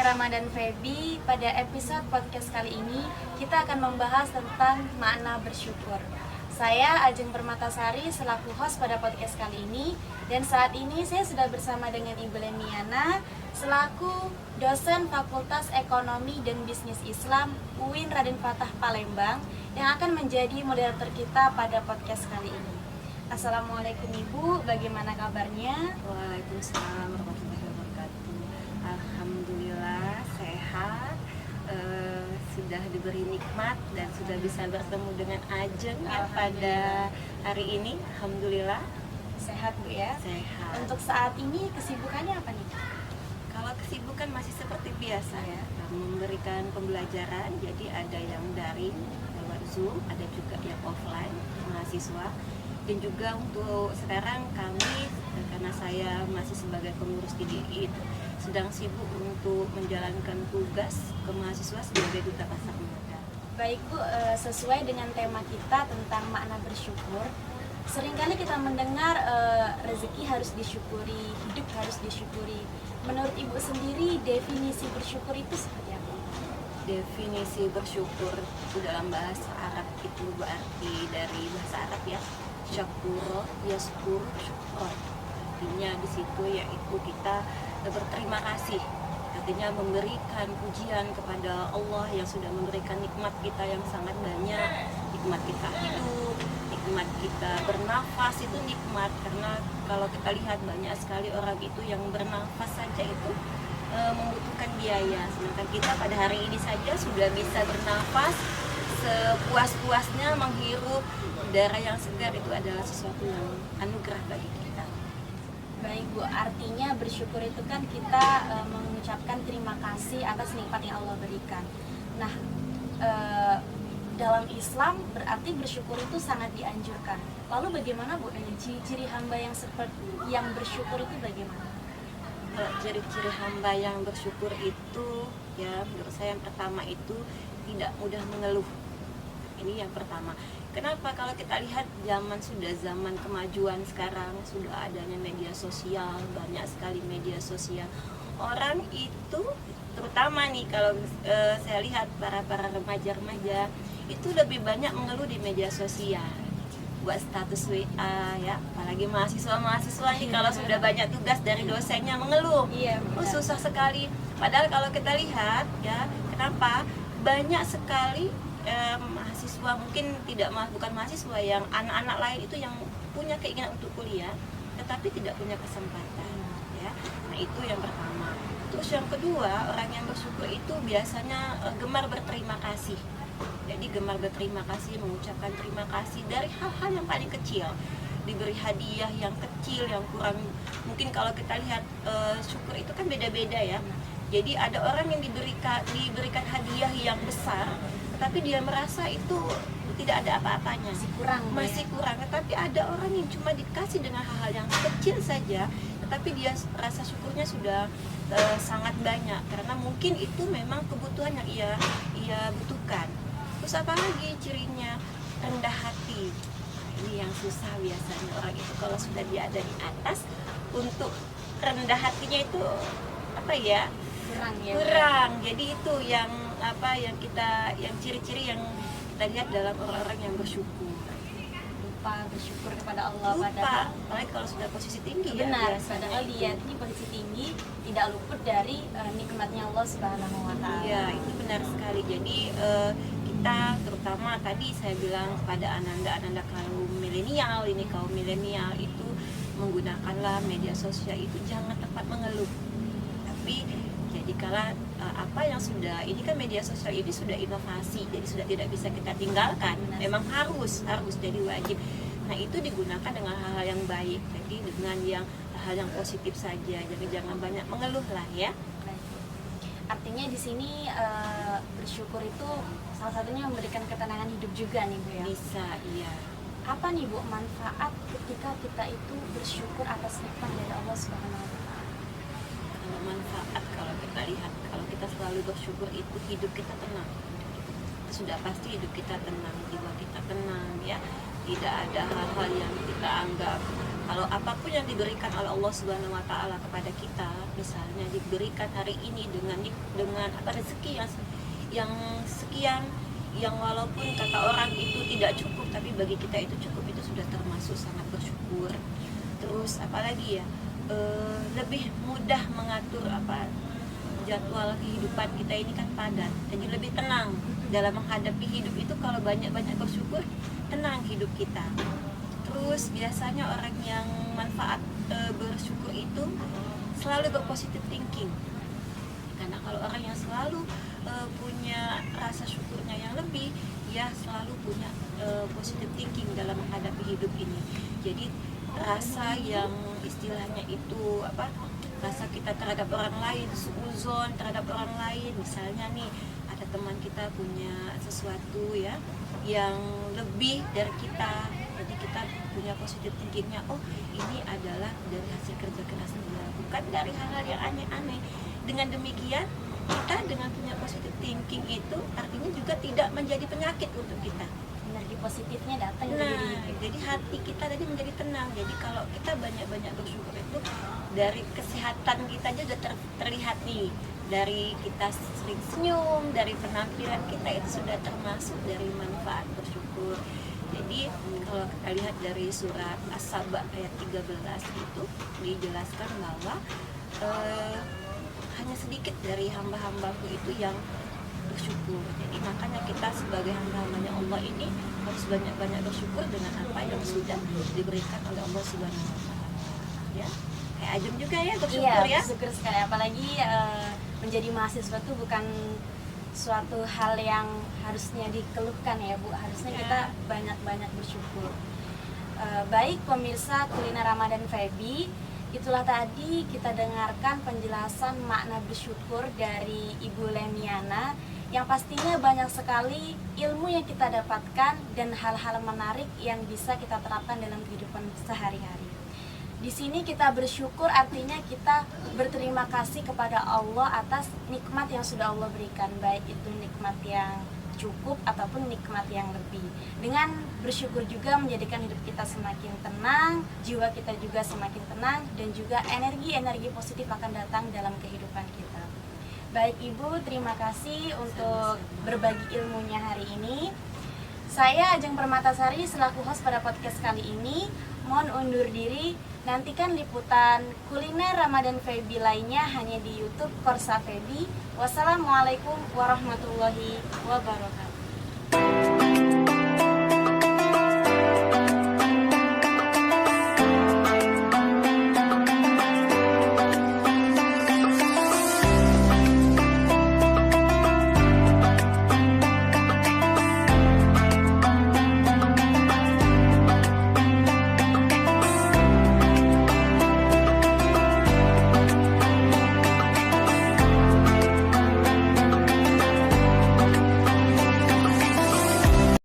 Ramadan Feby. Pada episode podcast kali ini kita akan membahas tentang makna bersyukur. Saya Ajeng Permatasari selaku host pada podcast kali ini, dan saat ini saya sudah bersama dengan Ibu Leniana selaku dosen Fakultas Ekonomi dan Bisnis Islam UIN Raden Fatah Palembang yang akan menjadi moderator kita pada podcast kali ini. Assalamualaikum Ibu, bagaimana kabarnya? Waalaikumsalam warahmatullahi wabarakatuh. Alhamdulillah sehat, sudah diberi nikmat dan sudah bisa bertemu dengan Ajeng pada hari ini. Alhamdulillah Sehat Bu ya? sehat. Untuk saat ini kesibukannya apa nih? Kalau kesibukan masih seperti biasa ya, memberikan pembelajaran. Jadi ada yang daring lewat Zoom, ada juga yang offline mahasiswa. Dan juga untuk sekarang kami, karena saya masih sebagai pengurus DDI, sedang sibuk untuk menjalankan tugas ke mahasiswa sebagai duta pasar modal. Baik Bu, sesuai dengan tema kita tentang makna bersyukur, seringkali kita mendengar rezeki harus disyukuri, hidup harus disyukuri. Menurut Ibu sendiri, definisi bersyukur itu seperti apa? Definisi bersyukur itu dalam bahasa Arab itu berarti dari bahasa Arab ya, syakuro, yaskur, syukur. Artinya di situ yaitu kita berterima kasih. Artinya memberikan pujian kepada Allah yang sudah memberikan nikmat kita yang sangat banyak. Nikmat kita hidup, nikmat kita bernafas itu nikmat. Karena kalau kita lihat banyak sekali orang itu yang bernafas saja itu membutuhkan biaya. Sedangkan kita pada hari ini saja sudah bisa bernafas sepuas-puasnya, menghirup udara yang segar. Itu adalah sesuatu yang anugerah bagi kita. Baik Bu, artinya bersyukur itu kan kita mengucapkan terima kasih atas nikmat yang Allah berikan. Nah, dalam Islam berarti bersyukur itu sangat dianjurkan. Lalu bagaimana Bu dengan ciri-ciri hamba yang bersyukur itu bagaimana? Kalau ciri-ciri hamba yang bersyukur itu ya, menurut saya yang pertama itu tidak mudah mengeluh. Ini yang pertama. Kenapa? Kalau kita lihat sudah zaman kemajuan sekarang, sudah adanya media sosial, banyak sekali media sosial. Orang itu terutama nih kalau saya lihat para remaja-remaja itu lebih banyak mengeluh di media sosial. Buat status WA ya, apalagi mahasiswa nih kalau sudah banyak tugas dari dosennya mengeluh. Iya, Susah sekali. Padahal kalau kita lihat ya, kenapa banyak sekali mahasiswa, mungkin bukan mahasiswa, yang anak-anak lain itu yang punya keinginan untuk kuliah tetapi tidak punya kesempatan ya. Nah, itu yang pertama. Terus yang kedua, orang yang bersyukur itu biasanya gemar berterima kasih. Jadi gemar berterima kasih, mengucapkan terima kasih dari hal-hal yang paling kecil. Diberi hadiah yang kecil, yang kurang, mungkin kalau kita lihat syukur itu kan beda-beda ya. Jadi ada orang yang diberikan hadiah yang besar, tetapi dia merasa itu tidak ada apa-apanya, masih kurang. Tetapi ada orang yang cuma dikasih dengan hal-hal yang kecil saja, tetapi dia rasa syukurnya sudah sangat banyak, karena mungkin itu memang kebutuhan yang ia butuhkan. Terus apa lagi cirinya? Rendah hati. Nah, ini yang susah biasanya orang itu kalau sudah dia ada di atas, untuk rendah hatinya itu apa ya? Kurang. Jadi itu yang ciri-ciri yang kita lihat dalam orang-orang yang bersyukur. Lupa bersyukur kepada Allah. Lupa, apalagi kalau sudah posisi tinggi. Benar, ya, padahal dia di posisi tinggi tidak luput dari nikmatnya Allah Subhanahu wa Ta'ala. Iya, itu benar sekali. Jadi kita terutama tadi saya bilang pada ananda kaum milenial itu menggunakanlah media sosial itu jangan tempat mengeluh. Tapi jadi kalau apa yang sudah, ini kan media sosial ini sudah inovasi, jadi sudah tidak bisa kita tinggalkan. Memang harus jadi wajib. Nah, itu digunakan dengan hal-hal yang baik, jadi dengan hal yang positif saja. Jadi jangan banyak mengeluh lah ya. Artinya di sini bersyukur itu salah satunya memberikan ketenangan hidup juga nih Bu ya. Bisa, iya. Apa nih Bu manfaat ketika kita itu bersyukur atas nikmat dari Allah Subhanahu wa Ta'ala? Kalau manfaat, kalau kita lihat, kalau kita selalu bersyukur itu hidup kita tenang. Sudah pasti hidup kita tenang, jiwa kita tenang ya. Tidak ada hal-hal yang kita anggap Kalau apapun yang diberikan oleh Allah Subhanahu wa taala kepada kita, misalnya diberikan hari ini dengan rezeki yang sekian, yang walaupun kata orang itu tidak cukup, tapi bagi kita itu cukup, itu sudah termasuk sangat bersyukur. Terus apalagi ya, lebih mudah mengatur jadwal kehidupan kita ini kan padat, jadi lebih tenang dalam menghadapi hidup itu. Kalau banyak-banyak bersyukur, tenang hidup kita. Terus biasanya orang yang manfaat bersyukur itu selalu berpositif thinking, karena kalau orang yang selalu punya rasa syukurnya yang lebih, ya selalu punya positive thinking dalam menghadapi hidup ini. Jadi rasa yang istilahnya itu rasa kita terhadap orang lain, suuzon terhadap orang lain, misalnya nih ada teman kita punya sesuatu ya yang lebih dari kita, jadi kita punya positive thinkingnya, oh ini adalah dari hasil kerja keras dia, bukan dari hal-hal yang aneh-aneh. Dengan demikian kita dengan punya positive thinking itu artinya juga tidak menjadi penyakit untuk kita. Energi positifnya datang ke Nah, diri. jadi hati kita tadi menjadi tenang. Jadi kalau kita banyak-banyak bersyukur itu dari kesehatan kita aja sudah terlihat nih. Dari kita sering senyum, dari penampilan kita itu sudah termasuk dari manfaat bersyukur. Jadi kalau kita lihat dari surat As-Saba ayat 13 itu dijelaskan bahwa hanya sedikit dari hamba-hambaku itu yang bersyukur. Jadi makanya kita sebagai hamba-hambanya Allah ini harus banyak-banyak bersyukur dengan apa yang sudah diberikan oleh Allah Subhanahu wa taala. Ya. Kayak Ajeng juga ya bersyukur ya. Bersyukur sekali, apalagi menjadi mahasiswa itu bukan suatu hal yang harusnya dikeluhkan ya Bu, harusnya kita banyak-banyak bersyukur. Baik pemirsa Kuliner Ramadan Febi, itulah tadi kita dengarkan penjelasan makna bersyukur dari Ibu Lemiana, yang pastinya banyak sekali ilmu yang kita dapatkan dan hal-hal menarik yang bisa kita terapkan dalam kehidupan sehari-hari. Di sini kita bersyukur artinya kita berterima kasih kepada Allah atas nikmat yang sudah Allah berikan, baik itu nikmat yang cukup ataupun nikmat yang lebih. Dengan bersyukur juga menjadikan hidup kita semakin tenang, jiwa kita juga semakin tenang, dan juga energi-energi positif akan datang dalam kehidupan kita. Baik Ibu, terima kasih untuk berbagi ilmunya hari ini. Saya Ajeng Permatasari selaku host pada podcast kali ini mohon undur diri. Nantikan liputan kuliner Ramadan Febi lainnya hanya di YouTube Korsa Febi. Wassalamualaikum warahmatullahi wabarakatuh.